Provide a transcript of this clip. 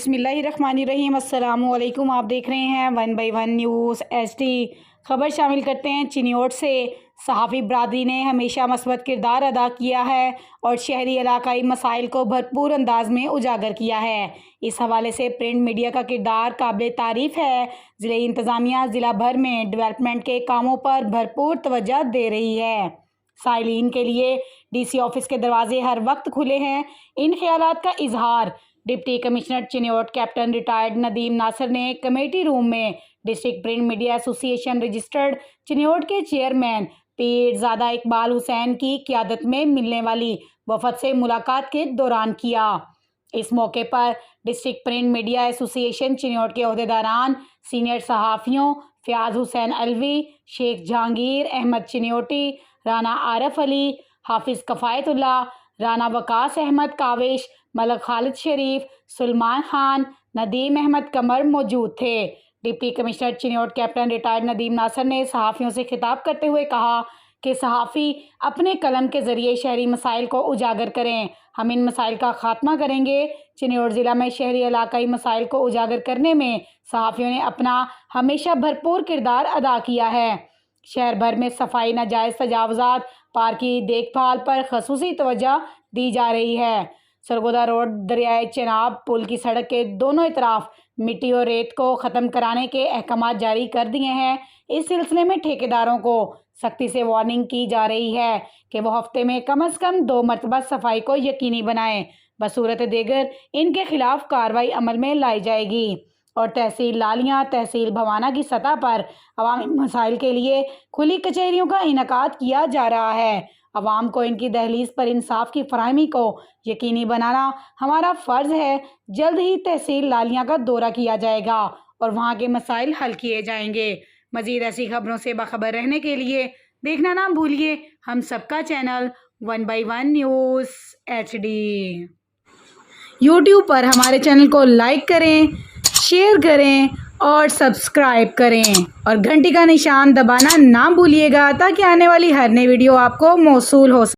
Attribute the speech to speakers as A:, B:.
A: बिस्मिल्लाहिर्रहमानिर्रहीम। अस्सलामु अलैकुम। आप देख रहे हैं 1 बाई 1 न्यूज़ HD। खबर शामिल करते हैं चिन्योट से। सहाफ़ी बरादरी ने हमेशा मस्बत किरदार अदा किया है और शहरी इलाकाई मसाइल को भरपूर अंदाज में उजागर किया है। इस हवाले से प्रिंट मीडिया का किरदार काबिल तारीफ़ है। ज़िला इंतज़ामिया ज़िला भर में डेवलपमेंट के कामों पर भरपूर तवज्जो दे रही है। साइलिन के लिए DC ऑफिस के दरवाजे हर वक्त खुले हैं। इन ख्यालात का इजहार deputy commissioner Chiniot captain retired Nadeem Nasir ने कमेटी रूम में district print media association registered Chiniot के चेयरमैन पीरजादा इकबाल हुसैन की क़यादत में मिलने वाली वफद से मुलाकात के दौरान किया। इस मौके पर district print media association Chiniot के ओहदेदारान, सीनियर सहाफ़ियों फ़याज़ हुसैन अलवी, शेख जहांगीर अहमद चिन्योटी, राना आरफ अली, हाफिज़ कफ़ायतुल्लाह, राना वकास अहमद काविश, मलक खालिद शरीफ, सुलमान खान, नदीम अहमद कमर मौजूद थे। Deputy commissioner Chiniot captain retired Nadeem Nasir ने सहाफ़ियों से खिताब करते हुए कहा कि सहाफ़ी अपने कलम के ज़रिए शहरी मसाइल को उजागर करें। हम इन मसाइल का ख़ात्मा करेंगे। चिन्योट ज़िला में शहरी इलाकाई मसाइल को उजागर करने में सहाफ़ियों ने अपना हमेशा भरपूर किरदार अदा किया है। शहर भर में सफाई, नाजायज़ तजावुज़ात, पार्क की देखभाल पर ख़ुसूसी तवज्जो दी जा रही है। सरगोदा रोड दरियाए चेनाब पुल की सड़क के दोनों तरफ मिट्टी और रेत को ख़त्म कराने के अहकाम जारी कर दिए हैं। इस सिलसिले में ठेकेदारों को सख्ती से वार्निंग की जा रही है कि वो हफ्ते में कम से कम 2 मरतबा सफाई को यकीनी बनाएं। बसूरत देगर इनके खिलाफ कार्रवाई अमल में लाई जाएगी। और तहसील लालियाँ, तहसील भवाना की सतह पर अवामी मसाइल के लिए खुली कचहरियों का इनेकाद किया जा रहा है। अवाम को इनकी दहलीज पर इंसाफ की फराहमी को यकीनी बनाना हमारा फ़र्ज़ है। जल्द ही तहसील लालियाँ का दौरा किया जाएगा और वहाँ के मसाइल हल किए जाएंगे। मज़ीद ऐसी खबरों से बाखबर रहने के लिए देखना ना भूलिए हम सबका channel 1 by 1 news HD। YouTube पर हमारे चैनल को लाइक करें, शेयर करें और सब्सक्राइब करें और घंटी का निशान दबाना ना भूलिएगा ताकि आने वाली हर नई वीडियो आपको मौसूल हो सके।